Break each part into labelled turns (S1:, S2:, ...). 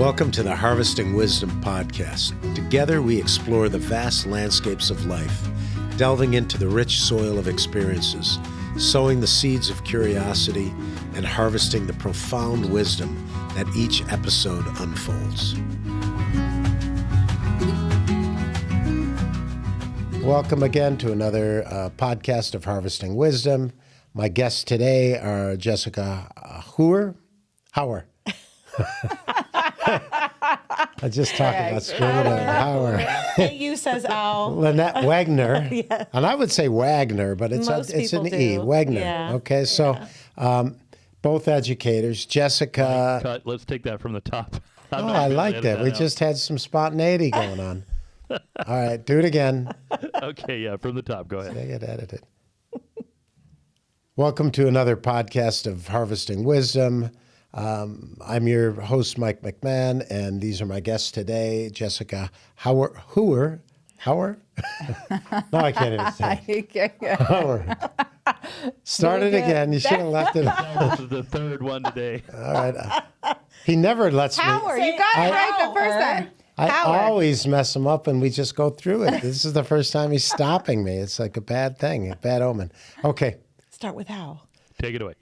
S1: Welcome to the Harvesting Wisdom podcast. Together we explore the vast landscapes of life, delving into the rich soil of experiences, sowing the seeds of curiosity, and harvesting the profound wisdom that each episode unfolds. Welcome again to another podcast of Harvesting Wisdom. My guests today are Jessica Hauer. I just talked about screwing it. Hauer.
S2: AU says ow.
S1: Lynette Wagner.
S2: Yeah.
S1: And I would say Wagner, but it's an E. Wagner.
S2: Yeah.
S1: Okay, so both educators. Jessica.
S3: Cut. Let's take that from the top.
S1: Oh, I like that. We just had some spontaneity going on. All right, do it again.
S3: Okay, yeah, from the top. Go ahead.
S1: They get edited. Welcome to another podcast of Harvesting Wisdom. I'm your host, Mike McMahon, and these are my guests today, Jessica Hauer. No, I can't even say it. Hauer. Start it again. You should have left it.
S3: This is the third one today.
S1: All right. He never lets me.
S4: Hauer, you got it right the first time.
S1: I
S4: Hauer.
S1: always mess him up and we just go through it. This is the first time he's stopping me. It's like a bad thing, a bad omen. Okay.
S2: Start with how.
S3: Take it away.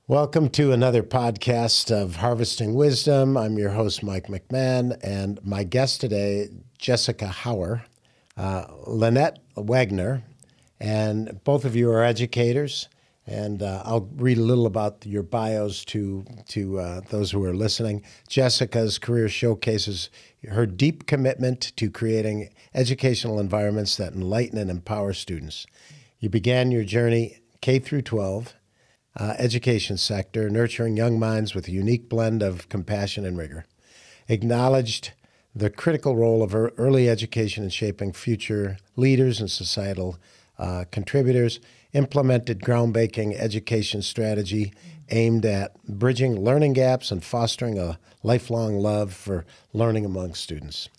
S1: Welcome to another podcast of Harvesting Wisdom. I'm your host, Mike McMahon, and my guest today, Jessica Hauer, Lynette Wagner, and both of you are educators. And I'll read a little about your bios to those who are listening. Jessica's career showcases her deep commitment to creating educational environments that enlighten and empower students. You began your journey K through 12 education sector, nurturing young minds with a unique blend of compassion and rigor. Acknowledged the critical role of early education in shaping future leaders and societal contributors, implemented groundbreaking education strategy aimed at bridging learning gaps and fostering a lifelong love for learning among students.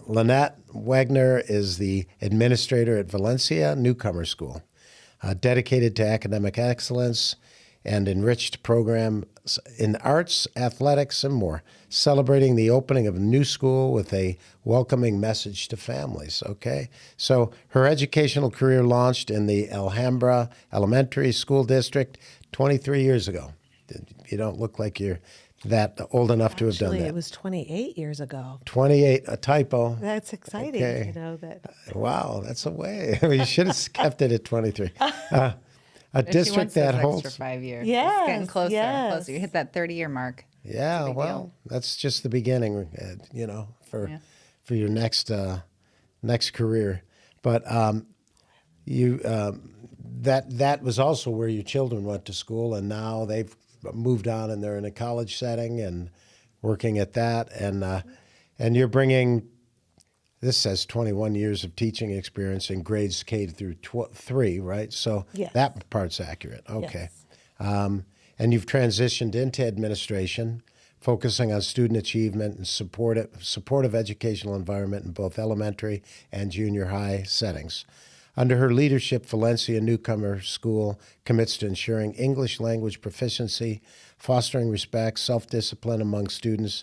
S1: Lynette Wagner is the administrator at Valencia Newcomer School, dedicated to academic excellence and enriched programs in arts, athletics, and more, celebrating the opening of a new school with a welcoming message to families, okay? So her educational career launched in the Alhambra Elementary School District 23 years ago. You don't look like you're that old enough to have done that.
S2: It was 28 years ago.
S1: 28, a typo.
S2: That's exciting,
S1: Okay.
S2: you know, that.
S1: Wow, that's a way. You should have kept it at 23. A district that holds...
S4: for 5 years.
S2: Yes,
S4: It's getting closer and
S2: yes.
S4: closer. You hit that 30-year mark.
S1: Yeah,
S4: big
S1: well,
S4: deal.
S1: that's just the beginning, for your next career. But that was also where your children went to school, and now they've moved on and they're in a college setting and working at that, and you're bringing. This says 21 years of teaching experience in grades K through 3, right? So
S2: Yes.
S1: that part's accurate. Okay.
S2: Yes.
S1: And you've transitioned into administration, focusing on student achievement and supportive educational environment in both elementary and junior high settings. Under her leadership, Valencia Newcomer School commits to ensuring English language proficiency, fostering respect, self-discipline among students,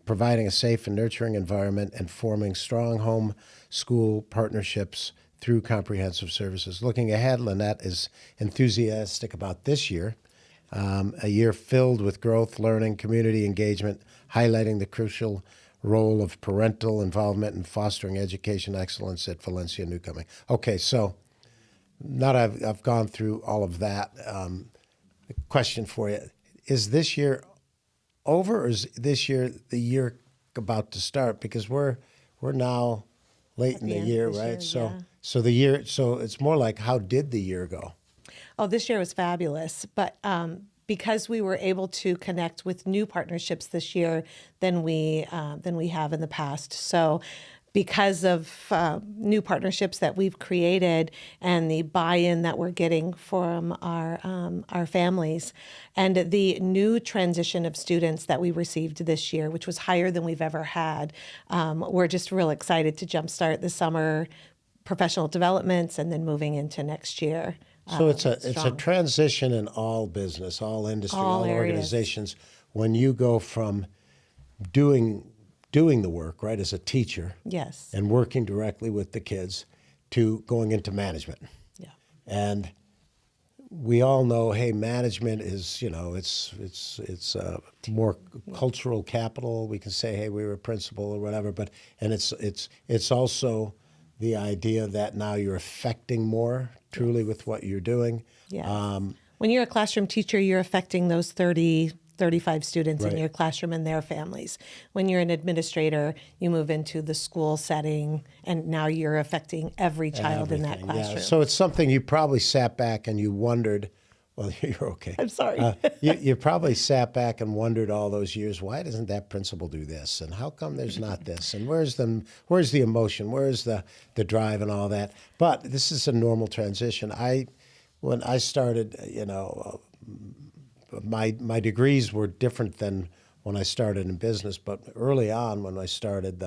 S1: providing a safe and nurturing environment, and forming strong home school partnerships through comprehensive services. Looking ahead, Lynette is enthusiastic about this year, a year filled with growth, learning, community engagement, highlighting the crucial role of parental involvement in fostering education excellence at Valencia Newcomer. Okay, so now that I've gone through all of that, question for you. Is this year over, or is this year the year about to start? Because we're now late
S2: At
S1: in
S2: the
S1: the
S2: end
S1: year,
S2: of this
S1: right?
S2: year, yeah.
S1: So it's more like, how did the year go?
S2: Oh, this year was fabulous. But because we were able to connect with new partnerships this year than we have in the past. So because of new partnerships that we've created and the buy-in that we're getting from our families, and the new transition of students that we received this year, which was higher than we've ever had, we're just real excited to jumpstart the summer professional developments and then moving into next year.
S1: So it's a
S2: strong.
S1: transition in all business, all industry, all
S2: All areas.
S1: organizations. When you go from doing the work, right, as a teacher
S2: Yes.
S1: and working directly with the kids to going into management.
S2: Yeah.
S1: And we all know, hey, management is, it's more cultural capital. We can say, hey, we were a principal or whatever, but it's also the idea that now you're affecting more truly with what you're doing.
S2: Yes. When you're a classroom teacher, you're affecting those 30, 35 students in
S1: Right.
S2: your classroom and their families. When you're an administrator, you move into the school setting, and now you're affecting every child in that
S1: Everything,
S2: classroom.
S1: yeah. So it's something you probably sat back and you wondered. Well, you're okay.
S2: I'm sorry.
S1: You probably sat back and wondered all those years, why doesn't that principal do this? And how come there's not this? And where's the emotion? Where's the drive and all that? But this is a normal transition. When I started, my degrees were different than when I started in business. But early on, when I started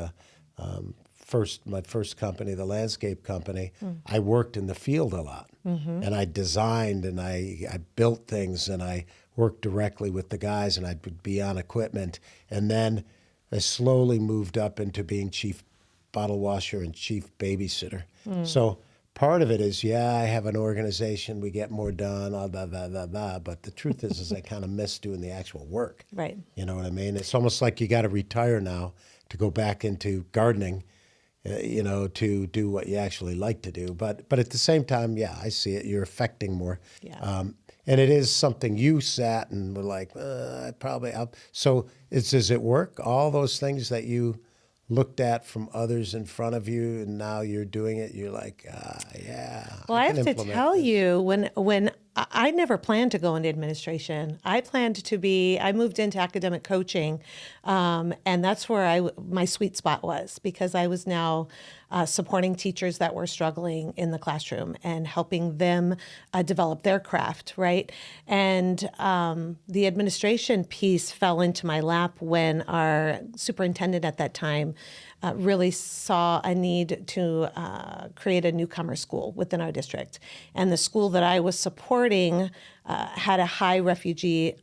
S1: my first company, the landscape company, I worked in the field a lot. And I designed and I built things and I worked directly with the guys and I'd be on equipment. And then I slowly moved up into being chief bottle washer and chief babysitter. So part of it is, I have an organization, we get more done, blah, blah, blah, blah. But the truth is I kind of miss doing the actual work.
S2: Right.
S1: You know what I mean? It's almost like you got to retire now to go back into gardening, to do what you actually like to do. But at the same time, I see it. You're affecting more.
S2: Yeah.
S1: And it is something you sat and were like, so does it work? All those things that you looked at from others in front of you and now you're doing it, you're like,
S2: Well, I
S1: can
S2: have to
S1: implement
S2: tell
S1: this.
S2: you, when I never planned to go into administration, I moved into academic coaching, and that's where my sweet spot was, because I was now supporting teachers that were struggling in the classroom and helping them develop their craft, right? And the administration piece fell into my lap when our superintendent at that time really saw a need to create a newcomer school within our district. And the school that I was supporting had a high refugee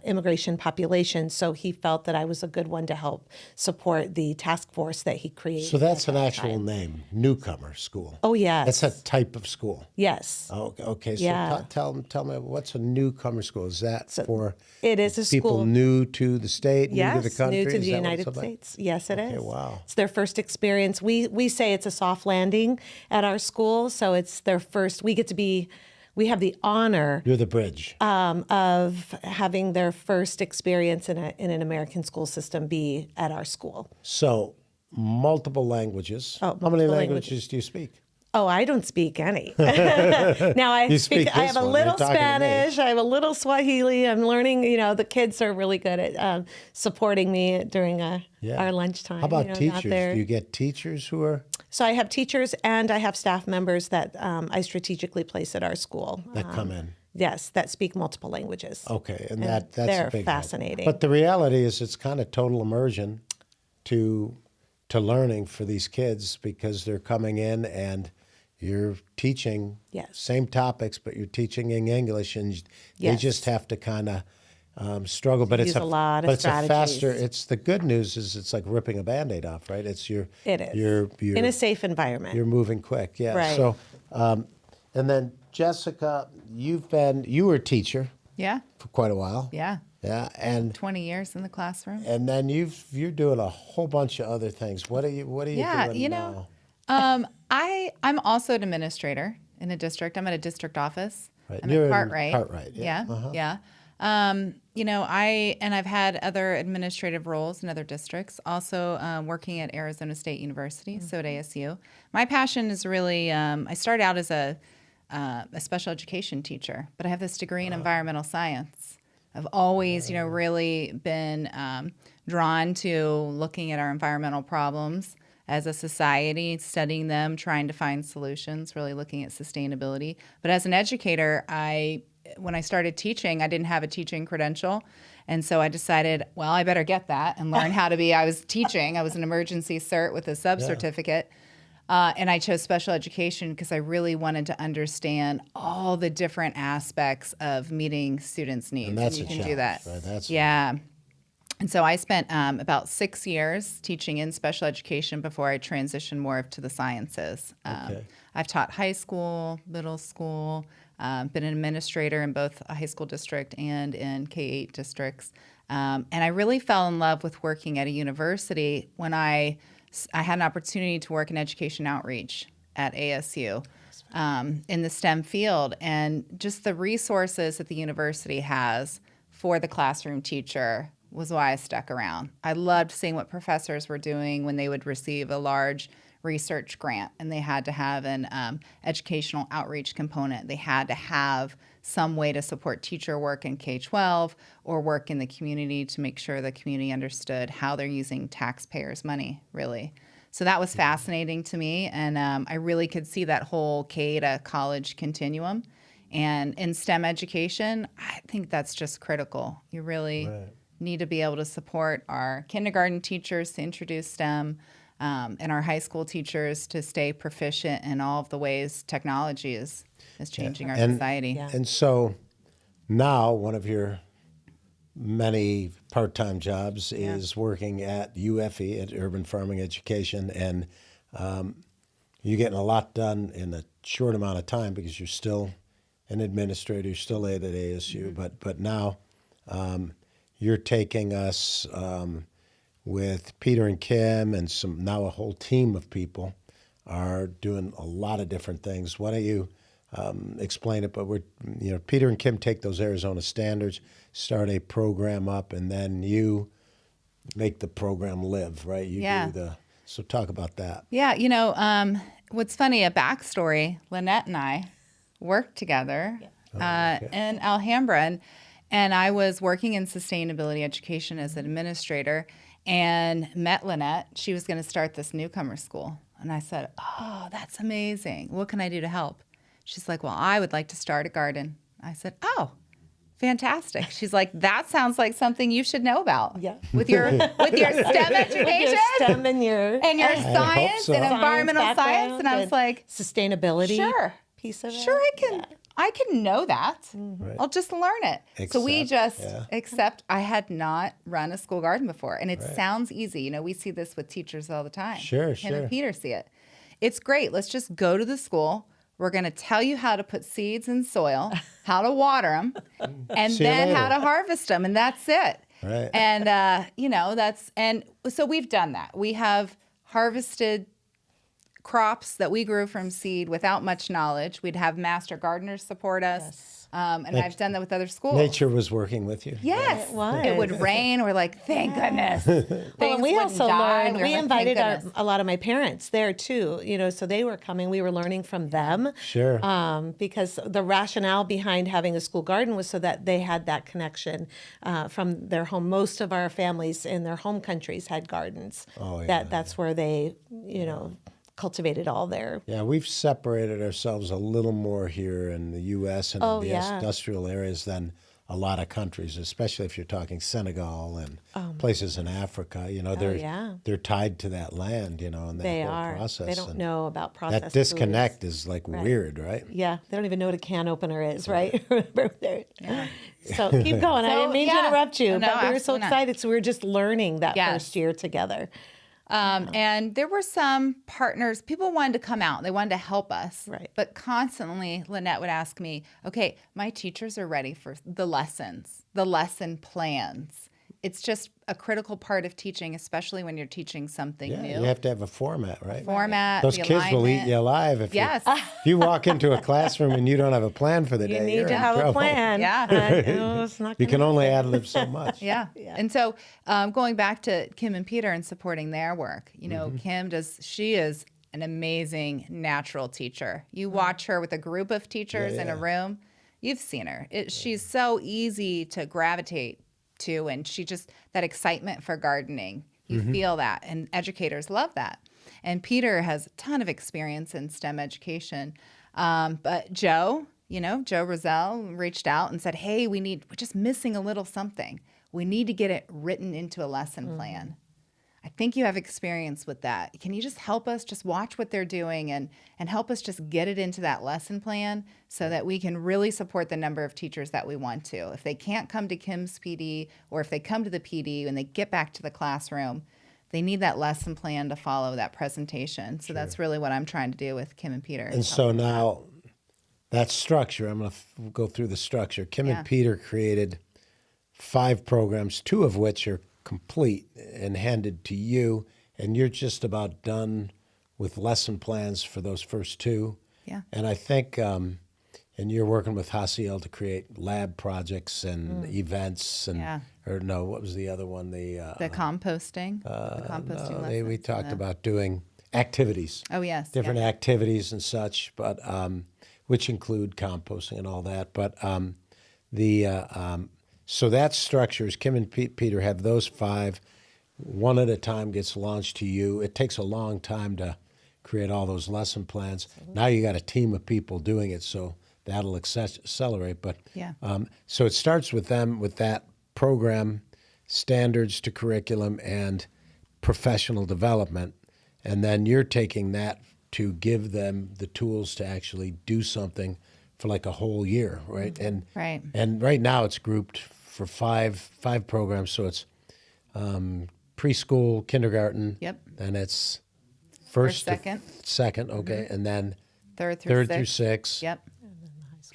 S2: immigration population, so he felt that I was a good one to help support the task force that he created.
S1: So that's
S2: at
S1: an
S2: that
S1: actual
S2: time.
S1: name, newcomer school.
S2: Oh, yes.
S1: That's a type of school.
S2: Yes.
S1: Oh, okay. So
S2: Yeah.
S1: tell me, what's a newcomer school? Is that for
S2: It is a
S1: people
S2: school.
S1: new to the state,
S2: Yes,
S1: new to the country?
S2: new to
S1: Is
S2: the
S1: that what
S2: United
S1: it's about?
S2: States. Yes, it is.
S1: Okay, wow.
S2: It's their first experience. We say it's a soft landing at our school, so it's their first. We have the honor
S1: You're the bridge.
S2: of having their first experience in an American school system be at our school.
S1: So multiple languages.
S2: Oh,
S1: How many
S2: multiple
S1: languages
S2: languages.
S1: do you speak?
S2: Oh, I don't speak any. Now I
S1: You speak
S2: I
S1: this
S2: have a
S1: one.
S2: little
S1: You're talking to me.
S2: Spanish. I have a little Swahili. I'm learning. The kids are really good at supporting me during our lunchtime.
S1: How about
S2: out
S1: teachers?
S2: there.
S1: Do you get teachers who are
S2: So I have teachers and I have staff members that I strategically place at our school.
S1: that come in?
S2: Yes, that speak multiple languages.
S1: Okay, and
S2: And
S1: that's
S2: they're
S1: a big
S2: fascinating.
S1: Help. But the reality is, it's kind of total immersion to learning for these kids, because they're coming in and you're teaching
S2: Yes.
S1: same topics, but you're teaching in English, and they
S2: Yes.
S1: just have to kind of struggle. But
S2: Use a lot of
S1: but it's a faster.
S2: strategies.
S1: It's the good news is it's like ripping a Band-Aid off, right? It
S2: is.
S1: You're
S2: In a safe environment.
S1: you're moving quick, yeah.
S2: Right.
S1: So, and then Jessica, you were a teacher
S4: Yeah.
S1: for quite a while.
S4: Yeah.
S1: Yeah, and
S4: 20 years in the classroom.
S1: then you're doing a whole bunch of other things. What are you
S4: Yeah,
S1: doing now?
S4: I'm also an administrator in a district. I'm at a district office.
S1: Right.
S4: I'm
S1: You're in
S4: at Cartwright.
S1: Cartwright, yeah.
S4: Yeah. I've had other administrative roles in other districts. Also working at Arizona State University, so at ASU. My passion is really. I started out as a special education teacher, but I have this degree in environmental science. I've always, really been drawn to looking at our environmental problems as a society, studying them, trying to find solutions, really looking at sustainability. But as an educator, when I started teaching, I didn't have a teaching credential. And so I decided, well, I better get that and learn how to be. I was teaching. I was an emergency cert with a sub-certificate. And I chose special education because I really wanted to understand all the different aspects of meeting students' needs.
S1: And that's
S4: you
S1: a
S4: can
S1: challenge,
S4: do that.
S1: right? That's
S4: yeah. And so I spent about 6 years teaching in special education before I transitioned more to the sciences.
S1: Okay.
S4: I've taught high school, middle school, been an administrator in both a high school district and in K-8 districts. And I really fell in love with working at a university when I had an opportunity to work in education outreach at ASU in the STEM field. And just the resources that the university has for the classroom teacher was why I stuck around. I loved seeing what professors were doing when they would receive a large research grant and they had to have an educational outreach component. They had to have some way to support teacher work in K-12 or work in the community to make sure the community understood how they're using taxpayers' money, really. So that was fascinating to me, and I really could see that whole K to college continuum. And in STEM education, I think that's just critical. You really need to be able to support our kindergarten teachers to introduce STEM, and our high school teachers to stay proficient in all of the ways technology is changing our society.
S2: Yeah.
S1: And so now one of your many part-time jobs is working at UFE, at Urban Farming Education, and you're getting a lot done in a short amount of time because you're still an administrator, you're still at ASU, but now you're taking us with Peter and Kim and now a whole team of people are doing a lot of different things. Why don't you explain it? But Peter and Kim take those Arizona standards, start a program up, and then you make the program live, right? You do so talk about that.
S4: Yeah, what's funny, a backstory, Lynette and I worked together in Alhambra, and I was working in sustainability education as an administrator and met Lynette. She was going to start this newcomer school. And I said, oh, that's amazing. What can I do to help? She's like, well, I would like to start a garden. I said, oh, fantastic. She's like, that sounds like something you should know about.
S2: Yeah.
S4: With your STEM education.
S2: Your STEM and your
S4: Science
S1: so.
S4: and environmental science.
S2: background
S4: And I was like,
S2: sustainability
S4: sure.
S2: piece of it.
S4: Sure, I can know that.
S1: Right.
S4: I'll just learn it. So we just accept. I had not run a school garden before, and it sounds easy. We see this with teachers all the time.
S1: Sure,
S4: Him and Peter see it. It's great. Let's just go to the school. We're going to tell you how to put seeds in soil, how to water them, and then how to harvest them, and that's it.
S1: Right.
S4: And and so we've done that. We have harvested crops that we grew from seed without much knowledge. We'd have master gardeners support us. And I've done that with other schools.
S1: Nature was working with you.
S4: Yes.
S2: It was.
S4: It would rain. We're like, thank goodness.
S2: Well, and we also learned, we invited
S4: our
S2: a lot of my parents there too, so they were coming, we were learning from them.
S1: Sure.
S2: Because the rationale behind having a school garden was so that they had that connection from their home. Most of our families in their home countries had gardens.
S1: Oh, yeah.
S2: That's where they, cultivated all their.
S1: Yeah, we've separated ourselves a little more here in the U.S. and in the industrial areas than a lot of countries, especially if you're talking Senegal and places in Africa. They're tied to that land, and that
S2: They
S1: whole
S2: are.
S1: process.
S2: They don't
S1: and
S2: know about processed
S1: that disconnect
S2: foods.
S1: is like weird, right?
S2: Yeah, they don't even know what a can opener is, right? So keep going. I didn't mean to interrupt you,
S4: No,
S2: but we were so
S4: absolutely not.
S2: excited. So we were just learning that first year together.
S4: And there were some partners, people wanted to come out, they wanted to help us.
S2: Right.
S4: But constantly, Lynette would ask me, okay, my teachers are ready for the lessons, the lesson plans. It's just a critical part of teaching, especially when you're teaching something new.
S1: You have to have a format, right?
S4: Format,
S1: Those
S4: the
S1: kids will eat
S4: alignment.
S1: you alive if
S4: Yes.
S1: if you walk into a classroom and you don't have a plan for the day.
S2: You need
S1: you're
S2: to
S1: in
S2: have a
S1: trouble.
S2: plan.
S4: Yeah.
S2: It's not
S1: You
S2: gonna
S1: can only ad-lib so much.
S4: Yeah. And so going back to Kim and Peter and supporting their work, she is an amazing natural teacher. You watch her with a group of teachers in a room, you've seen her. She's so easy to gravitate to, and she just, that excitement for gardening, you feel that, and educators love that. And Peter has a ton of experience in STEM education. But Joe Roselle reached out and said, hey, we're just missing a little something. We need to get it written into a lesson plan. I think you have experience with that. Can you just help us just watch what they're doing and help us just get it into that lesson plan so that we can really support the number of teachers that we want to. If they can't come to Kim's PD, or if they come to the PD and they get back to the classroom, they need that lesson plan to follow that presentation. So that's really what I'm trying to do with Kim and Peter.
S1: And so now that structure, I'm going to go through the structure. Kim and Peter created 5 programs, 2 of which are complete and handed to you, and you're just about done with lesson plans for those first 2.
S4: Yeah.
S1: And I think, and you're working with Hasiel to create lab projects and events and, or no, what was the other one? The
S4: composting. The composting lessons.
S1: we talked about doing activities.
S4: Oh, yes.
S1: Different activities and such, but which include composting and all that. But so that structure is Kim and Peter have those 5. One at a time gets launched to you. It takes a long time to create all those lesson plans. Now you got a team of people doing it, so that'll accelerate. But so it starts with them with that program, standards to curriculum, and professional development, and then you're taking that to give them the tools to actually do something for like a whole year, right? And right now it's grouped for five programs, so it's preschool, kindergarten.
S4: Yep.
S1: Then it's
S4: First,
S1: second, okay, and then
S4: third
S1: through 6.
S4: Yep.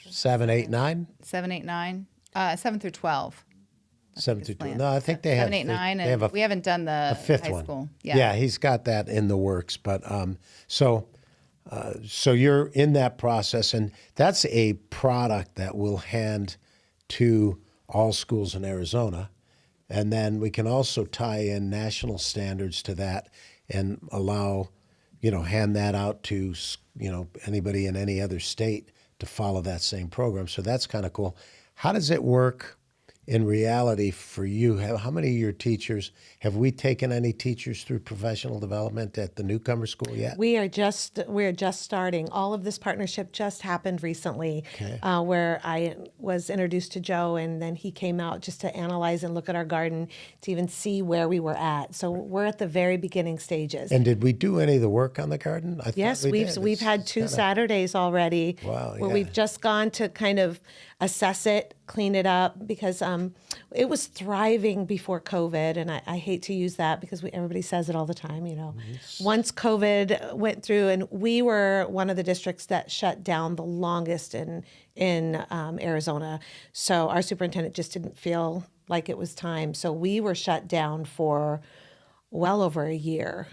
S1: 7, 8, 9.
S4: 7, 8, 9. 7 through 12.
S1: 7 through 12. No, I think they have
S4: 7, 8, 9,
S1: they
S4: and
S1: have a
S4: we haven't done the
S1: 5th
S4: high
S1: one.
S4: school.
S1: Yeah, he's got that in the works. But so you're in that process, and that's a product that we'll hand to all schools in Arizona, and then we can also tie in national standards to that and allow, hand that out to anybody in any other state to follow that same program. So that's kind of cool. How does it work in reality for you? How many of your teachers, have we taken any teachers through professional development at the Newcomer School yet?
S2: We're just starting. All of this partnership just happened recently, where I was introduced to Joe, and then he came out just to analyze and look at our garden to even see where we were at. So we're at the very beginning stages.
S1: And did we do any of the work on the garden?
S2: Yes, we've had 2 Saturdays already where we've just gone to kind of assess it, clean it up, because it was thriving before COVID, and I hate to use that because everybody says it all the time, Once COVID went through, and we were one of the districts that shut down the longest in Arizona, so our superintendent just didn't feel like it was time, so we were shut down for well over a year.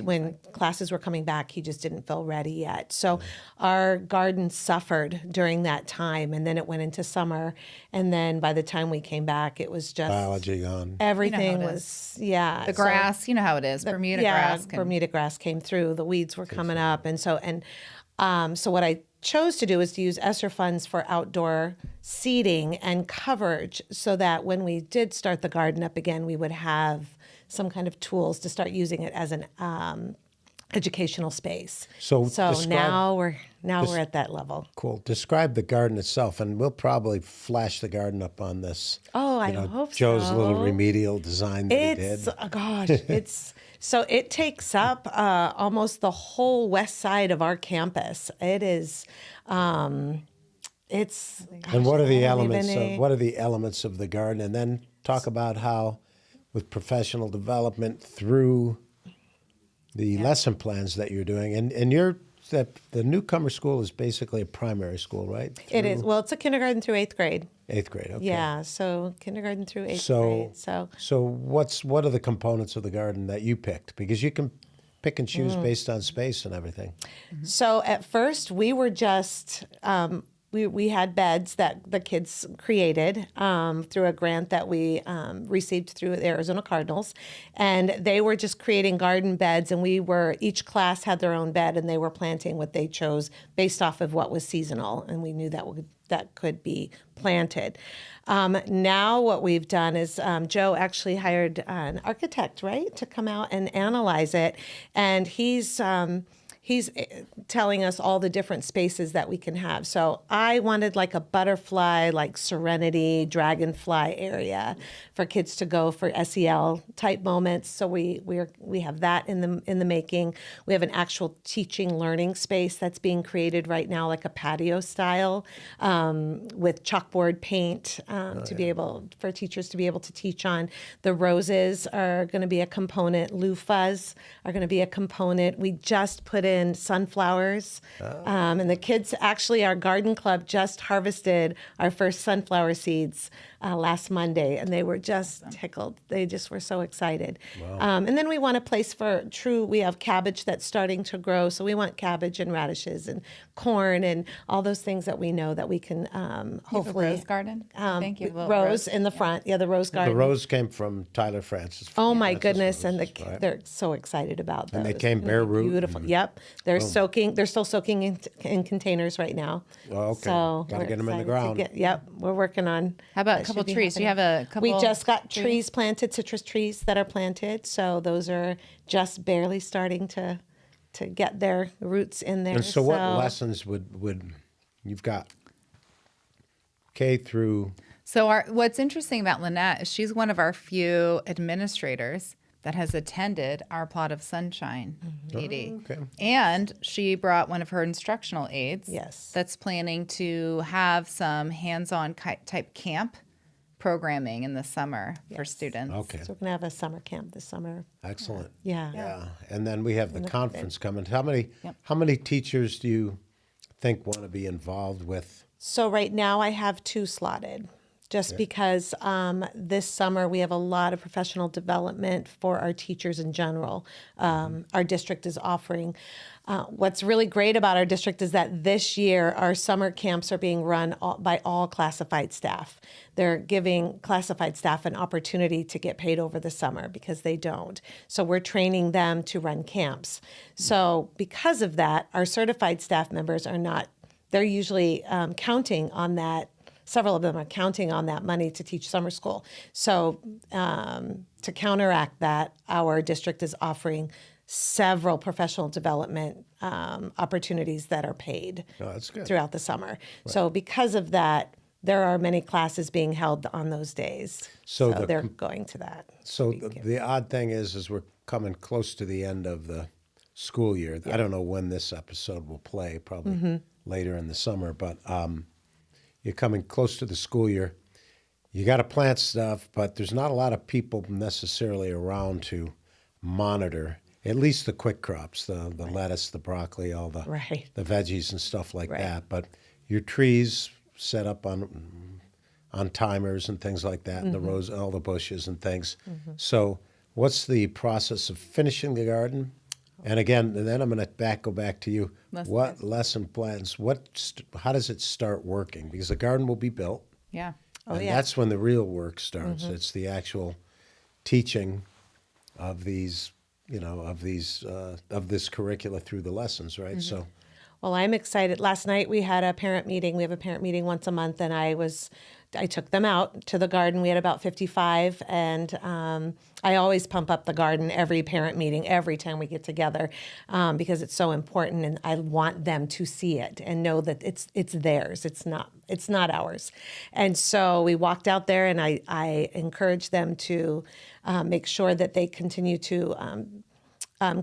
S2: When classes were coming back, he just didn't feel ready yet. So our garden suffered during that time, and then it went into summer. And then by the time we came back, it was just
S1: biology on.
S2: Everything was
S4: the grass. You know how it is. Bermuda grass.
S2: Bermuda grass came through. The weeds were coming up, and so what I chose to do is to use ESSER funds for outdoor seeding and coverage, so that when we did start the garden up again, we would have some kind of tools to start using it as an educational space.
S1: So
S2: now we're at that level.
S1: Cool. Describe the garden itself, and we'll probably flash the garden up on this.
S2: Oh, I hope
S1: Joe's
S2: so.
S1: little remedial design that he did.
S2: Oh gosh, so it takes up almost the whole west side of our campus. It is. It's. Gosh,
S1: and what are the elements of the garden? And then talk about how, with professional development through the lesson plans that you're doing, and the Newcomer School is basically a primary school, right?
S2: It is. Well, it's a kindergarten through 8th grade.
S1: 8th grade, okay.
S2: Yeah, so kindergarten through 8th grade.
S1: So what are the components of the garden that you picked? Because you can pick and choose based on space and everything.
S2: Mm-hmm. So at first we were just we had beds that the kids created through a grant that we received through the Arizona Cardinals, and they were just creating garden beds, and each class had their own bed, and they were planting what they chose based off of what was seasonal, and we knew that could be planted. Now what we've done is Joe actually hired an architect, right, to come out and analyze it, and he's he's telling us all the different spaces that we can have. So I wanted like a butterfly, like serenity, dragonfly area for kids to go for SEL type moments. So we have that in the making. We have an actual teaching learning space that's being created right now, like a patio style, with chalkboard paint to be able for teachers to be able to teach on. The roses are going to be a component. Loofahs are going to be a component. We just put in sunflowers, and the kids actually, our garden club just harvested our first sunflower seeds last Monday, and they were just tickled. They just were so excited. And then we want a place for we have cabbage that's starting to grow, so we want cabbage and radishes and corn and all those things that we know that we can hopefully.
S4: Rose garden. Thank you.
S2: Rose in the front. Yeah, the rose garden.
S1: The rose came from Tyler Francis.
S2: Oh my goodness!
S1: Roses,
S2: And
S1: right?
S2: they're so excited about those.
S1: And they came bare root.
S2: Beautiful. Yep. They're soaking. They're still soaking in containers right now.
S1: Oh, okay.
S2: So
S1: Gotta
S2: we're
S1: get 'em in the
S2: excited to
S1: ground.
S2: yep. We're working on.
S4: How about a
S2: that
S4: couple
S2: should be
S4: trees? Do you
S2: happening.
S4: have a couple?
S2: We just got trees planted, citrus trees that are planted. So those are just barely starting to get their roots in there.
S1: And so what lessons would you've got? K through.
S4: So what's interesting about Lynette is she's one of our few administrators that has attended our Plot of Sunshine PD.
S1: okay.
S4: And she brought one of her instructional aides
S2: Yes.
S4: that's planning to have some hands-on type camp programming in the summer for students.
S1: Okay.
S2: So we're gonna have a summer camp this summer.
S1: Excellent.
S2: Yeah.
S1: Yeah. And then we have the conference coming. How many teachers do you think want to be involved with?
S2: So right now I have 2 slotted, just because this summer we have a lot of professional development for our teachers in general. Our district is offering. What's really great about our district is that this year our summer camps are being run by all classified staff. They're giving classified staff an opportunity to get paid over the summer because they don't. So we're training them to run camps. So because of that, our certified staff members are not. They're usually counting on that. Several of them are counting on that money to teach summer school. So to counteract that, our district is offering several professional development opportunities that are paid
S1: that's good.
S2: throughout the summer. So because of that, there are many classes being held on those days.
S1: So
S2: So they're going to that.
S1: So the odd thing is we're coming close to the end of the school year. I don't know when this episode will play, probably later in the summer, but you're coming close to the school year. You got to plant stuff, but there's not a lot of people necessarily around to monitor at least the quick crops, the lettuce, the broccoli, all the
S2: Right.
S1: the veggies and stuff like
S2: Right.
S1: that. But your trees set up on timers and things like that, and the rose, all the bushes and things. So, what's the process of finishing the garden? And again, and then I'm going to go back to you. What lesson plans? How does it start working? Because the garden will be built.
S4: Yeah.
S2: Oh,
S1: And
S2: yeah.
S1: that's when the real work starts. It's the actual teaching of these, of this curricula through the lessons, right? So,
S2: Well, I'm excited. Last night we had a parent meeting. We have a parent meeting once a month, and I took them out to the garden. We had about 55, and I always pump up the garden every parent meeting, every time we get together, because it's so important, and I want them to see it and know that it's theirs. It's not ours. And so we walked out there, and I encouraged them to make sure that they continue to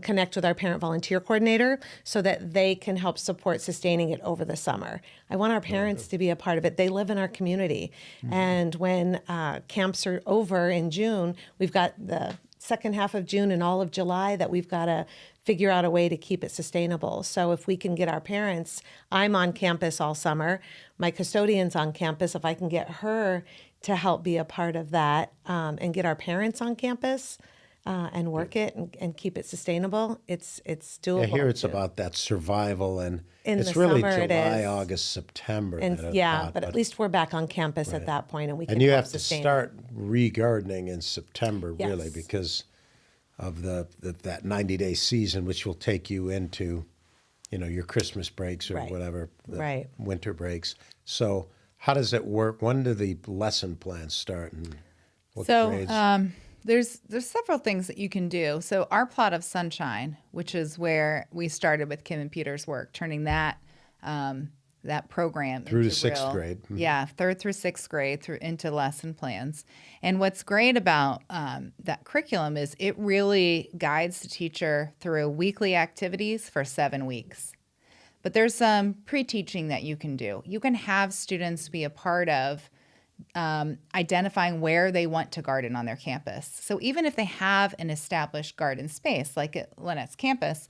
S2: connect with our parent volunteer coordinator so that they can help support sustaining it over the summer. I want our parents to be a part of it. They live in our community. And when camps are over in June, we've got the second half of June and all of July that we've got to figure out a way to keep it sustainable. So if we can get our parents, I'm on campus all summer, my custodian's on campus, if I can get her to help be a part of that and get our parents on campus, and work it and keep it sustainable, it's doable.
S1: I hear it's
S2: too.
S1: about that survival, and
S2: In
S1: it's
S2: the
S1: really
S2: summer it
S1: July,
S2: is.
S1: August, September.
S2: And
S1: that are
S2: yeah,
S1: hot,
S2: but at least we're back on campus at that point, and we can
S1: and you
S2: help
S1: have to
S2: sustain it.
S1: start re-gardening in September, really,
S2: Yes.
S1: because of that 90-day season, which will take you into, your Christmas breaks or
S2: Right.
S1: whatever, the
S2: Right.
S1: winter breaks. So how does it work? When do the lesson plans start, and what
S4: So
S1: grades?
S4: There's several things that you can do. So our plot of sunshine, which is where we started with Kim and Peter's work, turning that that program
S1: Through
S4: into
S1: to sixth
S4: real,
S1: grade. Mhm.
S4: yeah, third through sixth grade through into lesson plans. And what's great about that curriculum is it really guides the teacher through weekly activities for 7 weeks. But there's some pre-teaching that you can do. You can have students be a part of identifying where they want to garden on their campus. So even if they have an established garden space, like at Lynette's campus,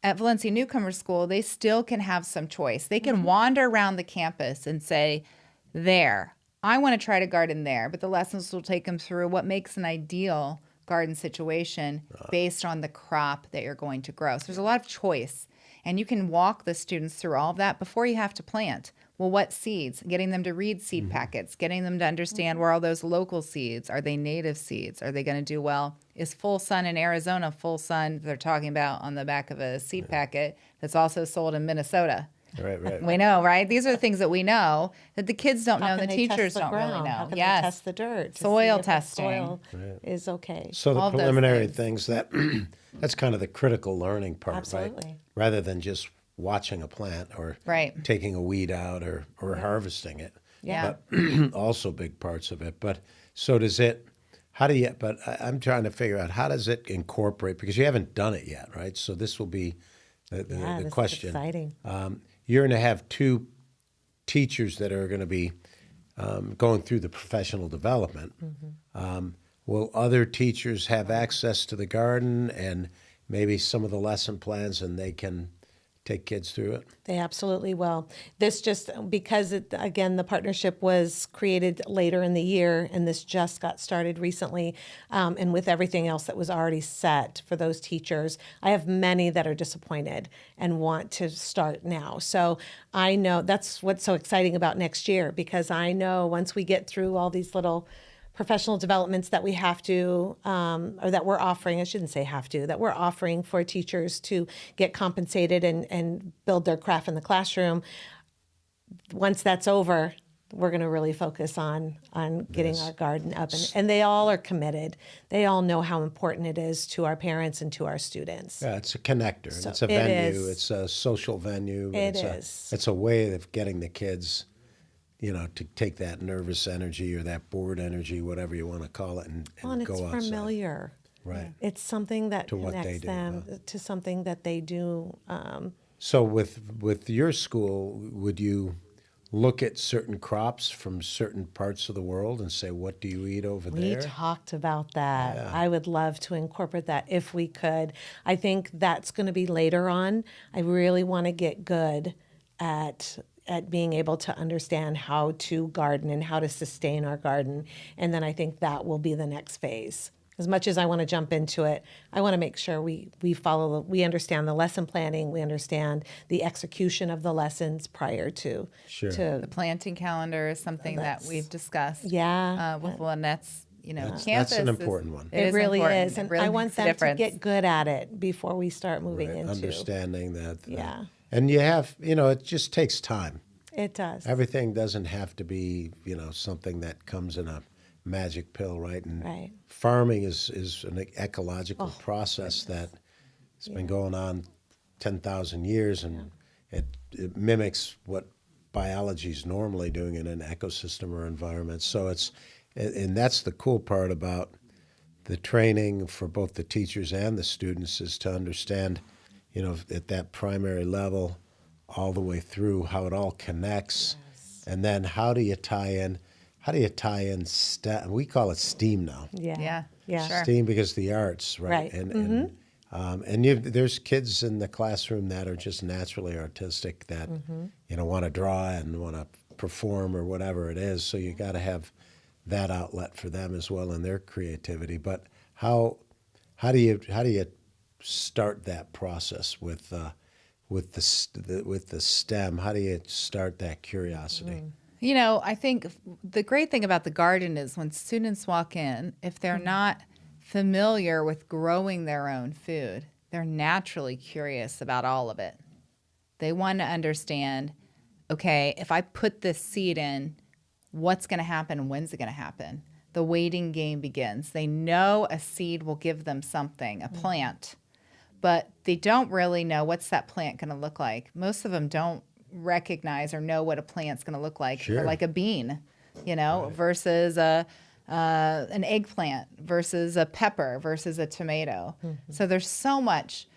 S4: at Valencia Newcomer School, they still can have some choice. They can wander around the campus and say, there, I want to try to garden there. But the lessons will take them through what makes an ideal garden situation based on the crop that you're going to grow. So there's a lot of choice. And you can walk the students through all of that before you have to plant. Well, what seeds? Getting them to read seed packets, getting them to understand where all those local seeds, are they native seeds? Are they going to do well? Is full sun in Arizona full sun they're talking about on the back of a seed packet that's also sold in Minnesota?
S1: Right.
S4: We know, right? These are the things that we know that the kids don't
S2: How
S4: know,
S2: can
S4: the
S2: they test
S4: teachers
S2: the
S4: don't really
S2: ground?
S4: know.
S2: How can
S4: Yes.
S2: they test the dirt? To
S4: Soil
S2: see if the
S4: testing.
S2: soil is okay.
S1: So the
S4: All of those
S1: preliminary
S4: things.
S1: things that that's kind of the critical learning part, right?
S2: Absolutely.
S1: Rather than just watching a plant or
S4: Right.
S1: taking a weed out or harvesting it.
S4: Yeah.
S1: But also big parts of it. But so does it, how do you, but I'm trying to figure out how does it incorporate, because you haven't done it yet, right? So this will be
S2: Yeah,
S1: the
S2: this is
S1: question.
S2: exciting.
S1: You're going to have two teachers that are going to be going through the professional development. Will other teachers have access to the garden and maybe some of the lesson plans, and they can take kids through it?
S2: They absolutely will. This just because again, the partnership was created later in the year, and this just got started recently. And with everything else that was already set for those teachers, I have many that are disappointed and want to start now. So I know that's what's so exciting about next year, because I know once we get through all these little professional developments that we have to, or that we're offering, I shouldn't say have to, that we're offering for teachers to get compensated and build their craft in the classroom. Once that's over, we're going to really focus on getting our garden up. And they all are committed. They all know how important it is to our parents and to our students.
S1: Yeah, it's a connector.
S2: So
S1: it's a
S2: it
S1: venue.
S2: is.
S1: It's a social venue.
S2: It
S1: it's
S2: is.
S1: It's a way of getting the kids, to take that nervous energy or that bored energy, whatever you want to call it, and
S2: Well, and
S1: go
S2: it's
S1: outside.
S2: familiar.
S1: Right.
S2: It's something that
S1: To what they
S2: connects
S1: do,
S2: them to something that they do.
S1: So with your school, would you look at certain crops from certain parts of the world and say, what do you eat over
S2: We
S1: there?
S2: talked about that. I would love to incorporate that if we could. I think that's going to be later on. I really want to get good at being able to understand how to garden and how to sustain our garden. And then I think that will be the next phase. As much as I want to jump into it, I want to make sure we we understand the lesson planning, we understand the execution of the lessons prior to.
S1: Sure.
S4: The planting calendar is something that we've discussed.
S2: Yeah.
S4: With Lynette's,
S1: That's
S4: campus.
S1: an important one.
S2: It really
S4: important.
S2: is.
S4: It
S2: And
S4: really
S2: I want
S4: makes a
S2: them to
S4: difference.
S2: get good at it before we start moving
S1: Right,
S2: into.
S1: understanding that.
S2: Yeah.
S1: And you have, it just takes time.
S2: It does.
S1: Everything doesn't have to be, something that comes in a magic pill, right? And
S2: Right.
S1: farming is an ecological process that's been going on 10,000 years, and it mimics what biology is normally doing in an ecosystem or environment. So and that's the cool part about the training for both the teachers and the students, is to understand, at that primary level, all the way through how it all connects, and then how do you tie in STEM? We call it STEAM now.
S2: Yeah.
S4: Yeah, sure.
S1: STEAM because the arts, right?
S2: Right.
S1: And there's kids in the classroom that are just naturally artistic, that want to draw and want to perform or whatever it is. So you got to have that outlet for them as well in their creativity. But how do you start that process with the STEM? How do you start that curiosity?
S4: I think the great thing about the garden is when students walk in, if they're not familiar with growing their own food, they're naturally curious about all of it. They want to understand, okay, if I put this seed in, what's going to happen? When's it going to happen? the waiting game begins. They know a seed will give them something, a plant, but they don't really know what's that plant going to look like. Most of them don't recognize or know what a plant's going to look like,
S1: Sure.
S4: or like a bean, versus an eggplant versus a pepper versus a tomato. So there's so much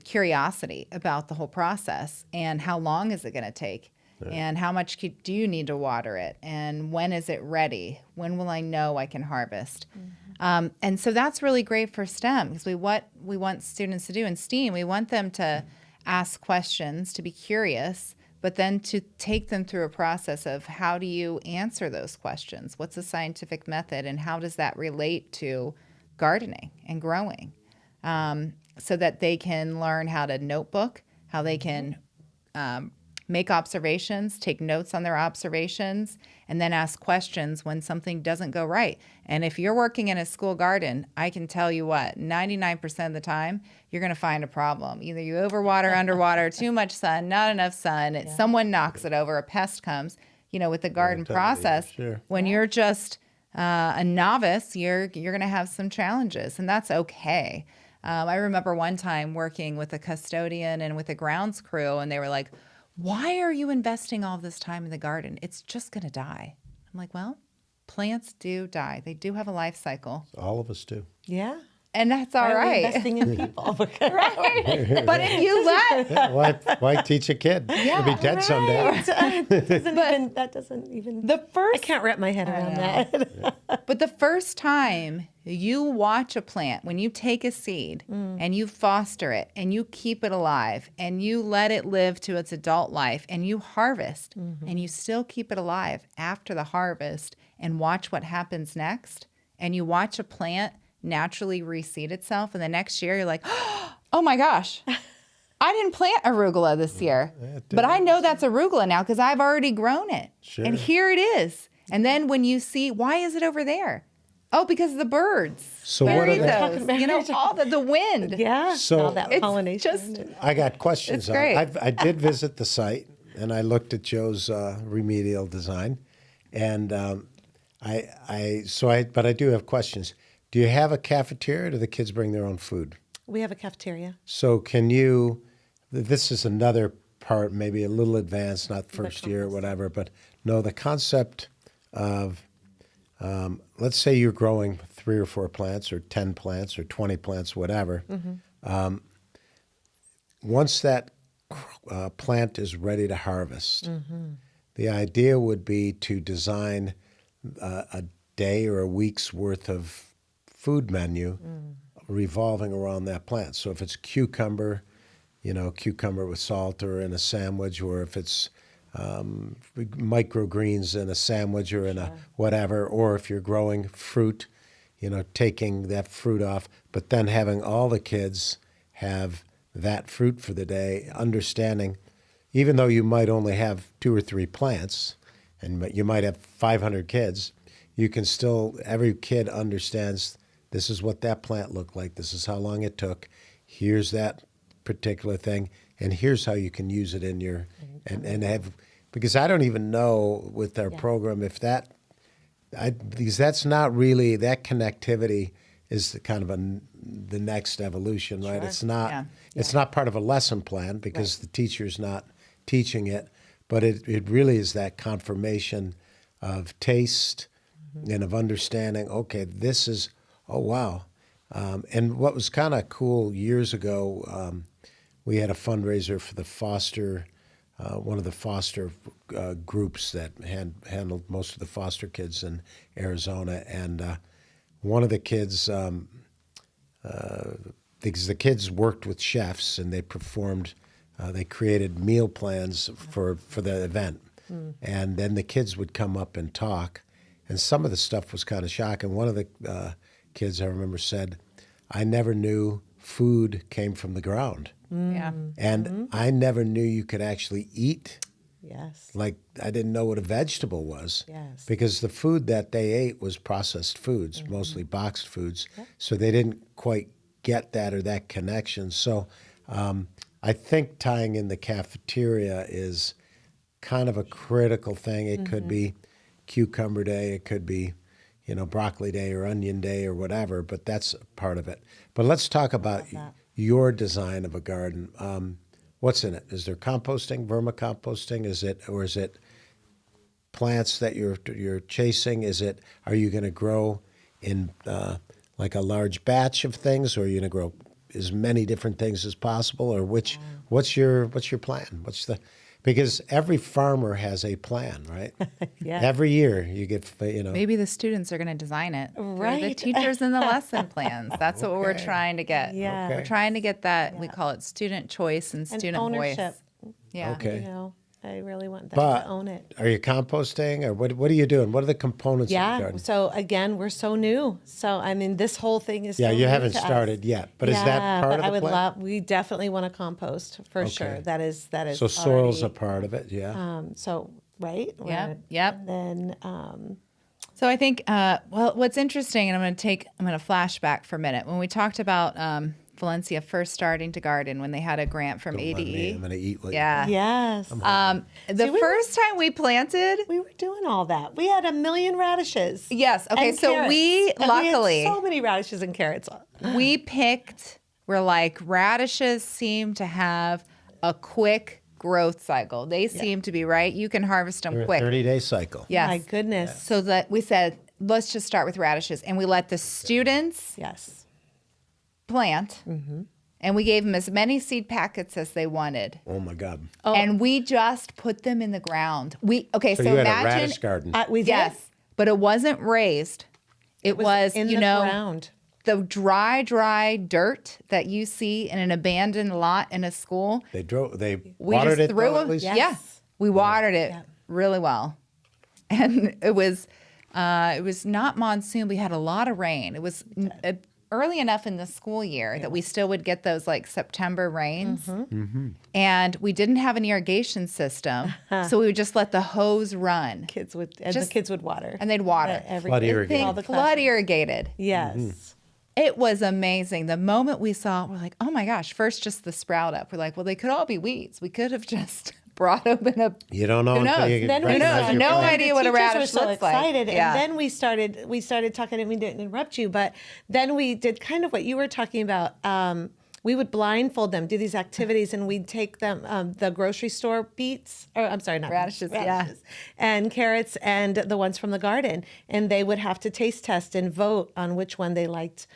S4: curiosity about the whole process, and how long is it going to take, and how much do you need to water it, and when is it ready? When will I know I can harvest? And so that's really great for STEM, because what we want students to do in STEAM, we want them to ask questions, to be curious, but then to take them through a process of how do you answer those questions? What's the scientific method, and how does that relate to gardening and growing? So that they can learn how to notebook, how they can make observations, take notes on their observations, and then ask questions when something doesn't go right. And if you're working in a school garden, I can tell you what, 99% of the time, you're going to find a problem. Either you overwater, underwater, too much sun, not enough sun, someone knocks it over, a pest comes. With the garden process, when you're just a novice, you're going to have some challenges, and that's okay. I remember one time working with a custodian and with a grounds crew, and they were like, "Why are you investing all this time in the garden? It's just going to die." I'm like, well, plants do die. They do have a life cycle.
S1: All of us do.
S2: Yeah.
S4: And that's all
S2: Why are we
S4: right.
S2: investing in people.
S4: Right. But if you let...
S1: Yeah, why teach a kid? He'll be dead someday.
S2: That doesn't even...
S4: The first...
S2: I can't wrap my head around that.
S4: But the first time you watch a plant, when you take a seed and you foster it and you keep it alive and you let it live to its adult life and you harvest and you still keep it alive after the harvest and watch what happens next, and you watch a plant naturally reseed itself, and the next year you're like, oh my gosh, I didn't plant arugula this year, but I know that's arugula now because I've already grown it.
S1: Sure.
S4: And here it is. And then when you see, why is it over there? Oh, because of the birds.
S1: So
S4: Buried
S1: what are
S4: those. All the wind.
S2: Yeah.
S1: So-
S2: all that
S4: It's
S2: pollination.
S4: just-
S1: I got questions.
S4: It's great.
S1: I did visit the site, and I looked at Joe's remedial design, and but I do have questions. Do you have a cafeteria, or do the kids bring their own food?
S2: We have a cafeteria.
S1: So this is another part, maybe a little advanced, not first year or whatever, but no, the concept of, let's say you're growing 3 or 4 plants or 10 plants or 20 plants, whatever. Once that plant is ready to harvest, the idea would be to design a day or a week's worth of food menu revolving around that plant. So if it's cucumber with salt or in a sandwich, or if it's microgreens in a sandwich or in a whatever, or if you're growing fruit, taking that fruit off, but then having all the kids have that fruit for the day, understanding, even though you might only have 2 or 3 plants, and you might have 500 kids, you can still, every kid understands this is what that plant looked like. This is how long it took. Here's that particular thing, and here's how you can use it in your and have, because I don't even know with our program if because that's not really, that connectivity is the kind of the next evolution, right? It's not it's not part of a lesson plan because the teacher's not teaching it, but it really is that confirmation of taste and of understanding. Okay, this is. Oh, wow. And what was kind of cool years ago, we had a fundraiser for the foster, one of the foster groups that handled most of the foster kids in Arizona. And one of the kids, because the kids worked with chefs and they performed, they created meal plans for the event. And then the kids would come up and talk. And some of the stuff was kind of shocking. One of the kids, I remember, said, I never knew food came from the ground.
S4: Yeah.
S1: And I never knew you could actually eat.
S2: Yes.
S1: Like, I didn't know what a vegetable was.
S2: Yes.
S1: Because the food that they ate was processed foods, mostly boxed foods. So they didn't quite get that or that connection. So I think tying in the cafeteria is kind of a critical thing. It could be cucumber day. It could be, broccoli day or onion day or whatever, but that's part of it. But let's talk about your design of a garden. What's in it? Is there composting, vermicomposting? Is it plants that you're chasing? Are you going to grow in like a large batch of things, or are you going to grow as many different things as possible, or what's your plan? Because every farmer has a plan, right?
S2: Yeah.
S1: Every year you get,
S4: Maybe the students are going to design it. Or the
S2: Right.
S4: teachers in the lesson plans. That's what we're trying to get.
S2: Yeah.
S1: Okay.
S4: We're trying to get that, we call it student choice and
S2: And
S4: student
S2: ownership.
S4: voice. Yeah.
S1: Okay.
S2: I really want them
S1: But
S2: to own it.
S1: are you composting, or what are you doing? What are the components of the
S2: Yeah.
S1: garden?
S2: So again, we're so new. So I mean, this whole thing is
S1: Yeah,
S2: so
S1: you
S2: new
S1: haven't
S2: to us.
S1: started yet, but is that part
S2: but
S1: of
S2: I
S1: the
S2: would
S1: plan?
S2: love. We definitely want to compost for sure.
S1: Okay.
S2: That is.
S1: So soil's a
S2: already,
S1: part of it, yeah.
S2: So right.
S4: Yep, yep.
S2: And then
S4: So I think, well, what's interesting, and I'm going to flashback for a minute. When we talked about Valencia first starting to garden, when they had a grant from ADE.
S1: I'm going to eat what
S4: Yeah.
S2: yes,
S4: The first time we planted,
S2: we were doing all that. We had 1 million radishes.
S4: yes. Okay.
S2: and
S4: So
S2: carrots.
S4: we,
S2: And
S4: luckily,
S2: we had so many radishes and carrots.
S4: we picked, we're like, radishes seem to have a quick growth cycle. They seem to be, right? You can harvest them
S1: They're a
S4: quick.
S1: 30-day cycle.
S4: Yes.
S2: My goodness.
S4: So that we said, let's just start with radishes. And we let the students
S2: Yes.
S4: plant. And we gave them as many seed packets as they wanted.
S1: Oh my God.
S4: And we just put them in the ground. So
S1: you had a
S4: imagine,
S1: radish garden.
S2: We did.
S4: yes, but it wasn't raised. It was,
S2: in
S4: you
S2: the
S4: know,
S2: ground.
S4: the dry dirt that you see in an abandoned lot in a school.
S1: They
S4: We
S1: watered
S4: just
S1: it
S4: threw
S1: though, at
S4: them.
S1: least?
S2: Yes.
S4: Yeah, we watered it
S2: Yeah.
S4: really well, and it was not monsoon. We had a lot of rain. It was early enough in the school year that we still would get those like September rains, and we didn't have an irrigation system, so we would just let the hose run,
S2: The kids would water.
S4: and they'd water.
S1: Flood irrigated.
S2: all the
S4: Flood
S2: classrooms.
S4: irrigated.
S2: Yes.
S4: It was amazing. The moment we saw, we're like, oh my gosh, first just the sprout up. We're like, well, they could all be weeds. We could have just brought them in a.
S1: You don't know
S4: Who
S1: until
S4: knows?
S1: you
S2: Then we
S1: recognize
S4: knows?
S1: your
S4: No
S1: plant.
S4: idea what a
S2: the teachers
S4: radish
S2: were so
S4: looks like.
S2: excited,
S4: Yeah.
S2: and then we started talking. And we didn't interrupt you, but then we did kind of what you were talking about. We would blindfold them, do these activities, and we'd take them the grocery store beets, or I'm sorry, not
S4: Radishes, yeah.
S2: and carrots, and the ones from the garden, and they would have to taste test and vote on which one they liked.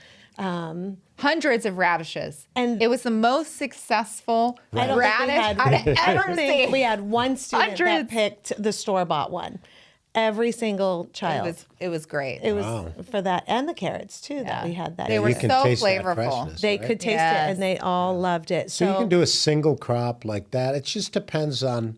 S4: Hundreds of radishes.
S2: And-
S4: it was the most successful
S2: I don't think we
S4: radish
S2: had-
S4: I'd
S2: I
S4: ever
S2: don't think
S4: seen.
S2: we had one student
S4: Hundreds.
S2: that picked the store-bought one. Every single child.
S4: It was great.
S2: It was
S1: Wow.
S2: for that, and the carrots too that
S4: Yeah.
S2: we had that.
S4: They
S2: year.
S4: were
S1: You can
S4: so
S1: taste that
S4: flavorful.
S1: freshness,
S2: They
S1: right?
S2: could taste it,
S4: Yes.
S2: and they all loved it.
S1: So you can do a single crop like that. It just depends on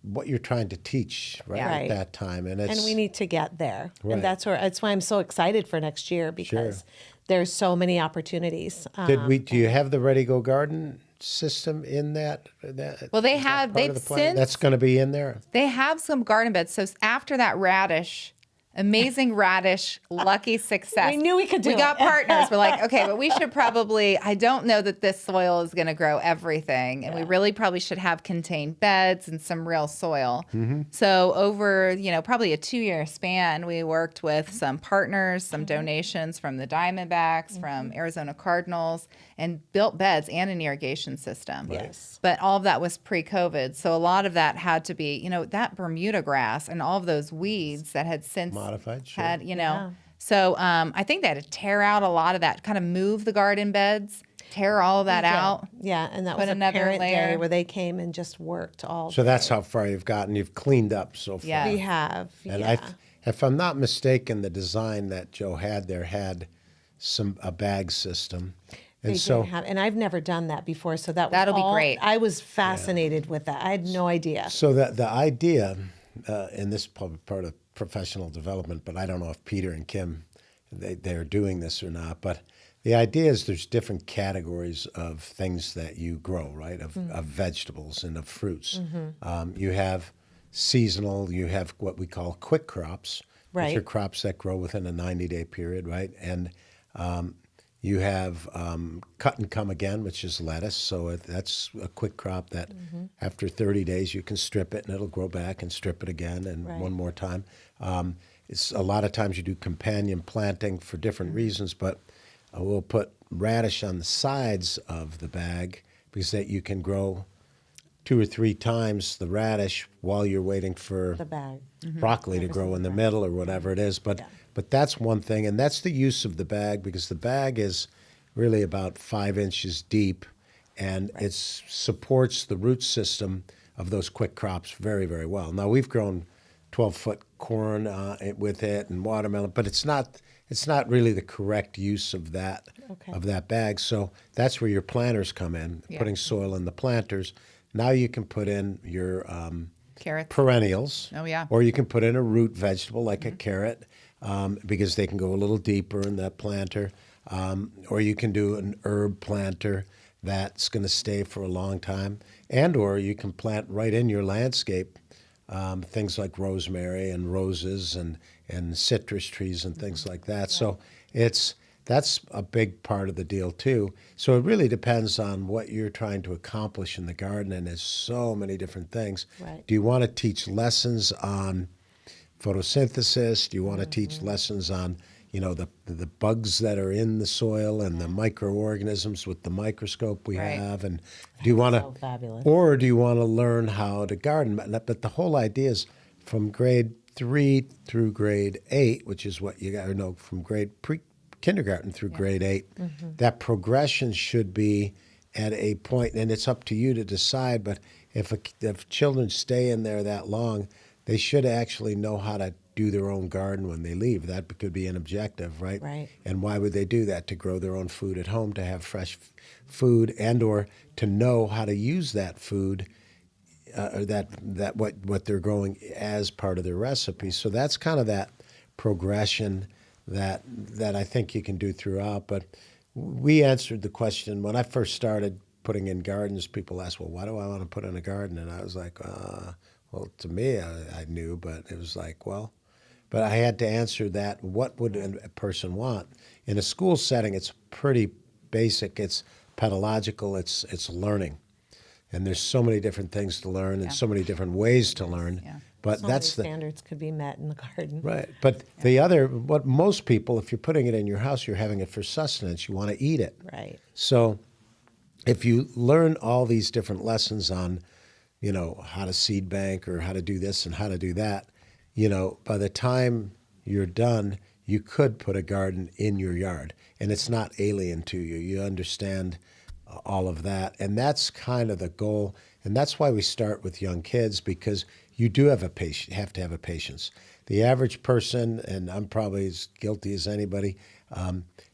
S1: what you're trying to teach right,
S2: Right.
S1: at that time, and
S2: and we need to get there,
S1: Right.
S2: and that's why I'm so excited for next year because there's so many opportunities.
S1: Do you have the Ready Go Garden system in that?
S4: Well, they
S1: is that
S4: have-
S1: part
S4: they've
S1: of the plan?
S4: since-
S1: That's going to be in there.
S4: They have some garden beds. So after that radish, amazing radish, lucky success.
S2: We knew we could do
S4: We got
S2: it.
S4: partners. We're like, okay, but we should probably, I don't know that this soil is going to grow everything. And we really probably should have contained beds and some real soil. So over, probably a 2-year span, we worked with some partners, some donations from the Diamondbacks, from Arizona Cardinals, and built beds and an irrigation system.
S2: Yes.
S4: But all of that was pre-COVID. So a lot of that had to be, that Bermuda grass and all of those weeds that had since
S1: Modified, sure.
S4: had, So I think they had to tear out a lot of that, kind of move the garden beds, tear all of that out.
S2: Yeah, and that
S4: Put
S2: was a
S4: another
S2: parent day
S4: layer.
S2: where they came and just worked all.
S1: So that's how far you've gotten. You've cleaned up so far.
S4: Yeah.
S2: we have.
S1: And
S2: yeah.
S1: if I'm not mistaken, the design that Joe had there had a bag system, and
S2: They
S1: so
S2: didn't have, and I've never done that before, so
S4: That'll be great.
S2: I was fascinated with that. I had no idea.
S1: So that the idea, and this is probably part of professional development, but I don't know if Peter and Kim, they're doing this or not. But the idea is there's different categories of things that you grow, right? Of vegetables and of fruits. You have seasonal. You have what we call quick crops, which
S2: Right.
S1: are crops that grow within a 90-day period, right? And you have cut and come again, which is lettuce. So that's a quick crop that after 30 days you can strip it and it'll grow back and strip it again and
S2: Right.
S1: one more time. it's a lot of times you do companion planting for different reasons, but we'll put radish on the sides of the bag because that you can grow 2 or 3 times the radish while you're waiting for
S2: The bag.
S1: broccoli to grow in the middle or whatever it is. But that's one thing, and that's the use of the bag because the bag is really about 5 inches deep, and it supports the root system of those quick crops very, very well. Now we've grown 12-foot corn with it and watermelon, but it's not really the correct use of that bag. So that's where your planters come in, putting soil in the planters. Now you can put in your
S4: Carrots.
S1: perennials.
S4: Oh, yeah.
S1: Or you can put in a root vegetable like a carrot because they can go a little deeper in that planter. Or you can do an herb planter that's going to stay for a long time. And or you can plant right in your landscape things like rosemary and roses and citrus trees and things like that. So that's a big part of the deal too. So it really depends on what you're trying to accomplish in the garden, and there's so many different things.
S2: Right.
S1: Do you want to teach lessons on photosynthesis? Do you want to teach lessons on, the bugs that are in the soil and the microorganisms with the microscope we
S4: Right.
S1: have? And do you want
S2: So fabulous.
S1: or do you want to learn how to garden? But the whole idea is from grade 3 through grade 8, which is what you got to know from kindergarten through grade 8, that progression should be at a point, and it's up to you to decide. But if children stay in there that long, they should actually know how to do their own garden when they leave. That could be an objective, right?
S2: Right.
S1: And why would they do that? To grow their own food at home, to have fresh food, and or to know how to use that food, or that what they're growing as part of their recipe. So that's kind of that progression that I think you can do throughout. But we answered the question when I first started putting in gardens. People asked, well, why do I want to put in a garden? And I was like, well, to me, I knew, but it was like, well, but I had to answer that. What would a person want? In a school setting, it's pretty basic. It's pedagogical. It's learning. And there's so many different things to learn and so many different ways to learn.
S4: Yeah.
S1: But
S2: So
S1: that's
S2: many standards could be met in the garden.
S1: right. But what most people, if you're putting it in your house, you're having it for sustenance. You want to eat it.
S2: Right.
S1: So if you learn all these different lessons on, how to seed bank or how to do this and how to do that, by the time you're done, you could put a garden in your yard, and it's not alien to you. You understand all of that, and that's kind of the goal, and that's why we start with young kids, because you do have to have a patience. The average person, and I'm probably as guilty as anybody,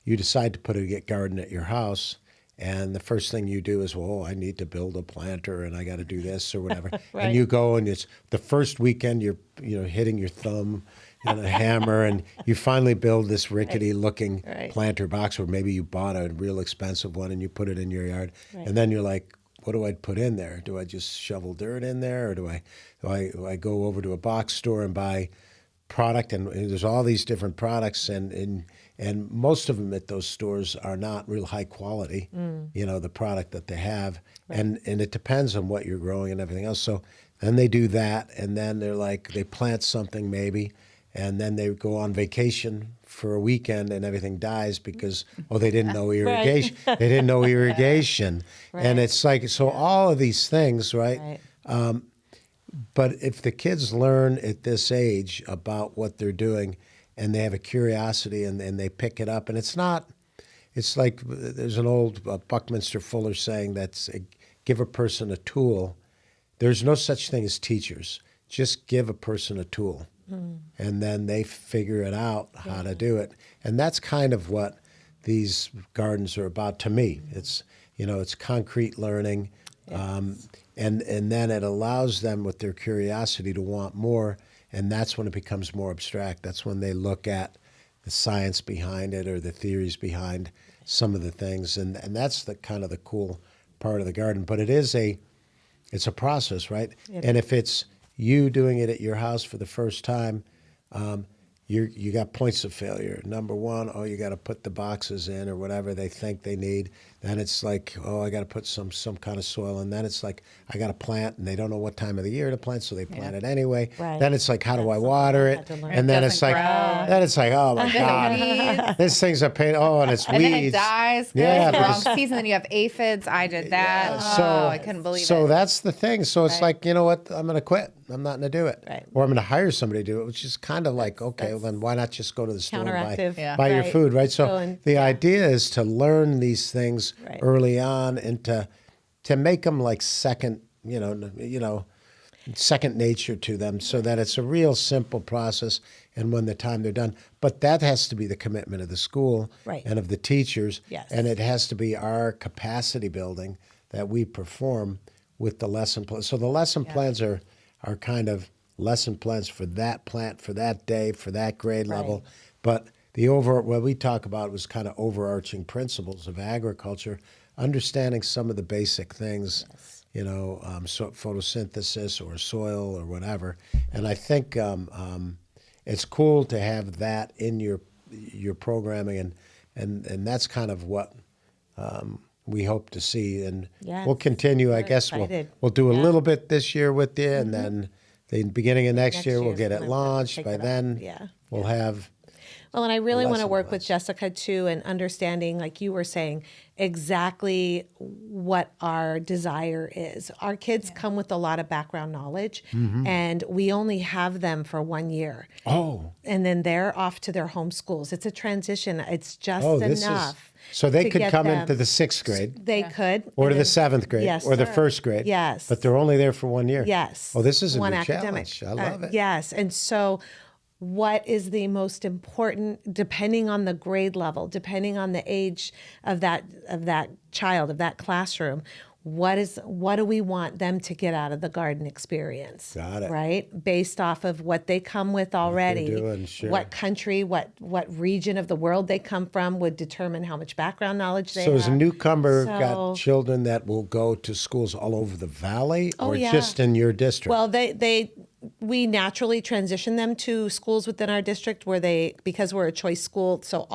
S1: you decide to put a garden at your house, and the first thing you do is, well, I need to build a planter, and I got to do this or whatever.
S2: Right.
S1: And you go, and it's the first weekend you're hitting your thumb and a hammer, and you finally build this rickety-looking
S2: Right.
S1: planter box, or maybe you bought a real expensive one and you put it in your yard,
S2: Right.
S1: and then you're like, what do I put in there? Do I just shovel dirt in there, or do I go over to a box store and buy product? And there's all these different products, and most of them at those stores are not real high quality. The product that they have, and it depends on what you're growing and everything else. So then they do that, and then they plant something maybe, and then they go on vacation for a weekend, and everything dies because they didn't know irrigation. They didn't know irrigation, and it's like so all of these things, right?
S2: Right.
S1: But if the kids learn at this age about what they're doing, and they have a curiosity, and they pick it up, and it's like there's an old Buckminster Fuller saying that's give a person a tool. There's no such thing as teachers. Just give a person a tool, and then they figure it out how to do it. And that's kind of what these gardens are about to me. It's it's concrete learning, and then it allows them with their curiosity to want more. And that's when it becomes more abstract. That's when they look at the science behind it or the theories behind some of the things. And that's the kind of the cool part of the garden. But it's a process, right? And if it's you doing it at your house for the first time, you got points of failure. Number one, oh, you got to put the boxes in or whatever they think they need. Then it's like, oh, I got to put some kind of soil. And then it's like, I got to plant, and they don't know what time of the year to plant, so they plant it anyway.
S2: Right.
S1: Then it's like, how do I
S2: That's something
S1: water
S2: I
S1: it?
S2: had to learn.
S1: And then
S4: It
S1: it's like,
S4: doesn't grow.
S1: oh my God, this thing's a pain. Oh, and it's
S4: And
S1: weeds.
S4: then it dies.
S1: Yeah,
S4: Yeah, wrong
S1: because-
S4: season. Then you have aphids. I did that.
S1: So
S4: I couldn't believe
S1: So
S4: it.
S1: that's the thing. So it's like, you know what? I'm going to quit. I'm not going to do it.
S2: Right.
S1: Or I'm going to hire somebody to do it, which is kind of like, okay, well, then why not just go to the store and
S2: Counteractive.
S4: Yeah.
S1: buy your
S2: Right.
S1: food, right? So
S2: Go and-
S1: the idea is to learn these things
S2: Right.
S1: early on and to make them like second nature to them, so that it's a real simple process. And when the time they're done, but that has to be the commitment of the school
S2: Right.
S1: and of the teachers,
S2: Yes.
S1: and it has to be our capacity building that we perform with the lesson plan. So the lesson plans are kind of lesson plans for that plant, for that day, for that grade level. But what we talk about was kind of overarching principles of agriculture, understanding some of the basic things, so photosynthesis or soil or whatever. And I think it's cool to have that in your programming, and that's kind of what we hope to see. And
S2: Yes.
S1: we'll continue. I
S2: We're
S1: guess
S2: excited.
S1: we'll do a little bit this year with you, and then the beginning of next year we'll
S2: year's
S1: get it
S2: when I'm gonna
S1: launched.
S2: take
S1: By
S2: it up.
S1: then,
S2: Yeah.
S1: we'll have.
S2: Well, and I really want to
S1: lesson
S2: work with
S1: plans.
S2: Jessica too, and understanding, like you were saying, exactly what our desire is. Our kids come with a lot of background knowledge, and we only have them for 1 year.
S1: Oh,
S2: And then they're off to their home schools. It's a transition. It's just
S1: this
S2: enough.
S1: is so they
S2: to
S1: could
S2: get
S1: come
S2: them-
S1: into the 6th grade.
S2: They could.
S1: Or
S2: and
S1: to the
S2: then-
S1: 7th grade,
S2: Yes,
S1: or the
S2: sir.
S1: 1st grade.
S2: Yes.
S1: But they're only there for 1 year.
S2: Yes.
S1: Oh, this is a
S2: one
S1: new
S2: academic.
S1: challenge. I love it.
S2: Yes. And so what is the most important, depending on the grade level, depending on the age of that child, of that classroom, what do we want them to get out of the garden experience?
S1: Got it.
S2: Right? Based off of what they come with already.
S1: doing, sure.
S2: What country, what region of the world they come from would determine how much background knowledge they
S1: So
S2: have.
S1: as a newcomer, got
S2: So-
S1: children that will go to schools all over the valley, or
S2: yeah.
S1: just in your district?
S2: Well, we naturally transition them to schools within our district because we're a choice school. So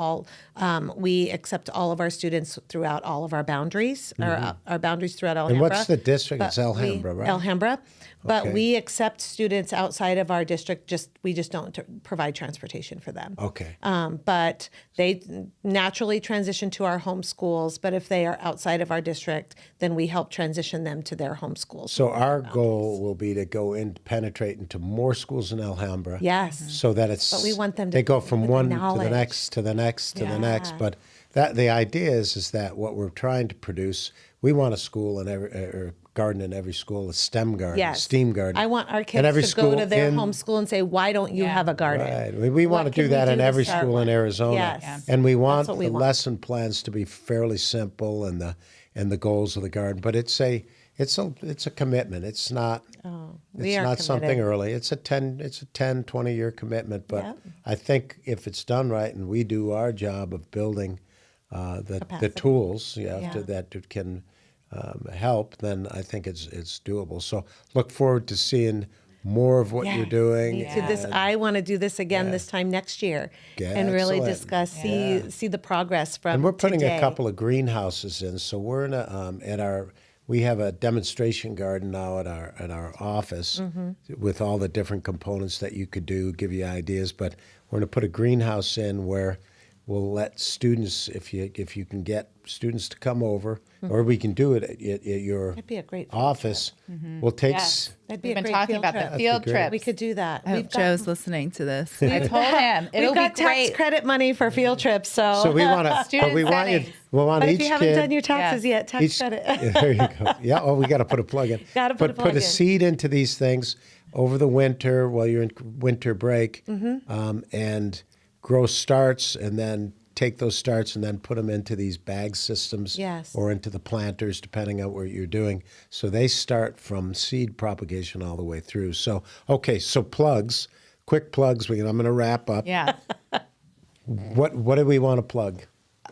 S2: we accept all of our students throughout all of our boundaries, or our boundaries throughout Alhambra.
S1: And what's the district?
S2: But
S1: It's Alhambra, right?
S2: Alhambra. But
S1: Okay.
S2: we accept students outside of our district. We just don't provide transportation for them.
S1: Okay.
S2: But they naturally transition to our home schools. But if they are outside of our district, then we help transition them to their home schools.
S1: So our goal will be to go in, penetrate into more schools in Alhambra.
S2: Yes.
S1: So that it's.
S2: But we want them to
S1: They go from
S2: with the
S1: one to the
S2: knowledge.
S1: next, to the next, to the next.
S2: Yeah.
S1: But the idea is that what we're trying to produce. We want a school in or garden in every school, a STEM garden,
S2: Yes.
S1: STEAM garden.
S2: I want our
S1: In
S2: kids
S1: every
S2: to go to
S1: school
S2: their
S1: in-
S2: home school and say, why don't you have a garden?
S1: Right. We want
S2: What
S1: to do
S2: can we
S1: that in
S2: to
S1: every
S2: start
S1: school in
S2: one?
S1: Arizona.
S2: Yes. Yeah.
S1: And we want
S2: That's what we
S1: the
S2: want.
S1: lesson plans to be fairly simple and the goals of the garden. But it's a commitment. It's not
S2: we
S1: it's
S2: are
S1: not something
S2: committed.
S1: early. It's a 10, 20 year commitment. But
S2: Yep.
S1: I think if it's done right and we do our job of building the
S2: Capacity.
S1: tools
S2: Yeah.
S1: that it can help, then I think it's doable. So look forward to seeing more of what you're doing.
S2: Me too. I want to do this again this time next year,
S1: Yeah,
S2: and really
S1: excellent.
S2: discuss, see the progress from.
S1: And we're putting
S2: today.
S1: a couple of greenhouses in. So we're in we have a demonstration garden now at our office
S2: Mm-hmm.
S1: with all the different components that you could do, give you ideas. But we're going to put a greenhouse in where we'll let students, if you can get students to come over, or we can do it at your
S2: That'd be a great field
S1: office. We'll take.
S4: Yes.
S2: That'd be
S4: We've
S2: a
S4: been
S2: great
S4: talking
S2: field
S4: about
S2: trip.
S4: the field
S1: great.
S4: trips.
S2: We could do that.
S4: I hope Joe's listening to this. I told him it'll
S2: We've got
S4: be
S2: tax
S4: great.
S2: credit money for field trips, so.
S1: So we want to, but
S4: Student
S1: we want you.
S4: settings.
S1: We want
S2: but
S1: each
S2: if you haven't
S1: kid.
S2: done your taxes yet, tax
S1: Each-
S2: credit.
S1: Yeah, there you go. Yeah. Oh, we got to put a plug in.
S2: Gotta put a plug
S1: put a
S2: in.
S1: seed into these things over the winter while you're in winter break, and grow starts, and then take those starts and then put them into these bag systems,
S2: Yes.
S1: or into the planters, depending on what you're doing. So they start from seed propagation all the way through. So okay, so plugs, quick plugs. I'm going to wrap up.
S4: Yeah.
S1: What do we want to plug?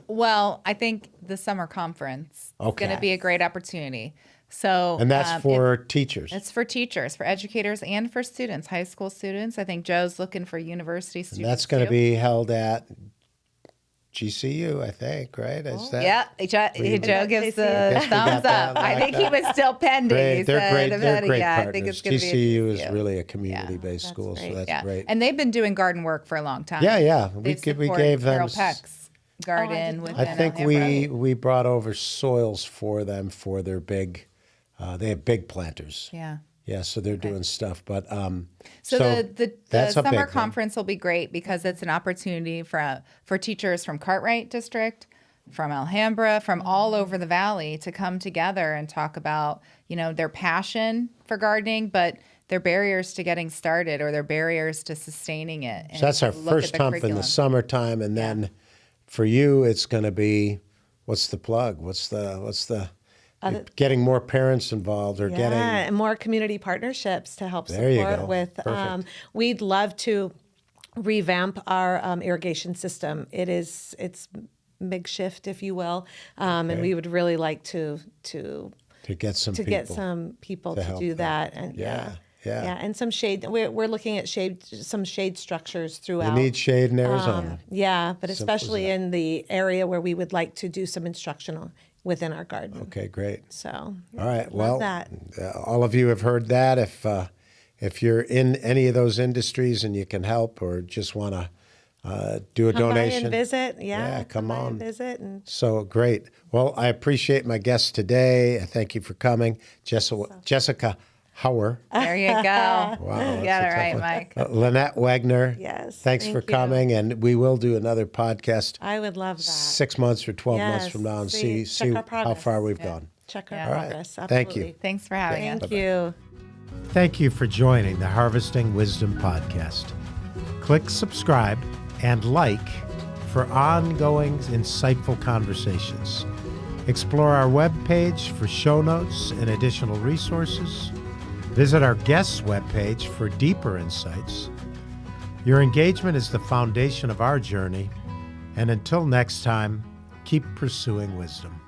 S4: Well, I think the summer conference is going
S1: Okay.
S4: to be a great opportunity. So
S1: And that's for teachers.
S4: it's for teachers, for educators, and for students, high school students. I think Joe's looking for university students.
S1: And that's going to
S4: too.
S1: be held at GCU, I think, right? Is that
S4: Yeah, Joe gives the
S1: Guess we got
S4: thumbs
S1: that
S4: up. I
S1: locked
S4: think he was still pending.
S1: great?
S4: He
S1: They're
S4: said
S1: great. They're
S4: about it.
S1: great
S4: Yeah,
S1: partners.
S4: I think it's going to be
S1: GCU
S4: at
S1: is really a community-based
S2: that's
S1: school, so
S2: great.
S1: that's
S4: yeah.
S1: great.
S4: And they've been doing garden work for a long time.
S1: Yeah.
S4: They
S1: We gave them.
S4: Carol Peck's garden within
S1: I think
S4: Alhambra.
S1: we brought over soils for them for their big. They have big planters.
S4: Yeah.
S1: Yeah, so they're doing stuff, but
S4: So the
S1: that's a
S4: summer
S1: big thing.
S4: conference will be great because it's an opportunity for teachers from Cartwright District, from Alhambra, from all over the valley to come together and talk about, their passion for gardening, but their barriers to getting started or their barriers to sustaining it.
S1: So that's our
S4: and look at
S1: first
S4: the
S1: hump in the
S4: curriculum.
S1: summertime, and then for you, it's going to be what's the plug? What's the getting more parents involved or getting
S2: and more community partnerships to help
S1: There you
S2: support
S1: go.
S2: with.
S1: Perfect.
S2: We'd love to revamp our irrigation system. It's makeshift, if you will, and we would really like to
S1: get some people.
S2: get some people to
S1: help
S2: do
S1: that.
S2: that. And
S1: Yeah.
S2: and some shade. We're looking at some shade structures throughout.
S1: You need shade in Arizona.
S2: Yeah, but
S1: Simple as
S2: especially
S1: that.
S2: in the area where we would like to do some instructional within our garden.
S1: Okay, great.
S2: So,
S1: All right.
S2: love
S1: Well,
S2: that.
S1: all of you have heard that. If you're in any of those industries and you can help or just want to do a
S2: Come by
S1: donation,
S2: and visit.
S1: Yeah, come
S2: by
S1: on.
S2: and visit. And
S1: so great. Well, I appreciate my guests today. Thank you for coming, Jessica Hauer.
S4: There you go.
S1: Wow,
S4: You
S1: that's
S4: got
S1: a
S4: it
S1: tough
S4: right,
S1: one.
S4: Mike.
S1: Lynette Wagner.
S2: Yes,
S1: Thanks
S2: thank
S1: for
S2: you.
S1: coming, and we will do another podcast
S2: I would love that.
S1: 6 months or 12 months
S2: Yes,
S1: from now and
S2: see-
S1: see
S2: check our
S1: how
S2: progress.
S1: far we've gone.
S2: Check our
S4: Yeah.
S1: All right.
S2: progress.
S1: Thank you.
S2: Absolutely.
S4: Thanks for having us.
S2: Thank you.
S1: Thank you for joining the Harvesting Wisdom podcast. Click subscribe and like for ongoing insightful conversations. Explore our webpage for show notes and additional resources. Visit our guests' webpage for deeper insights. Your engagement is the foundation of our journey, and until next time, keep pursuing wisdom.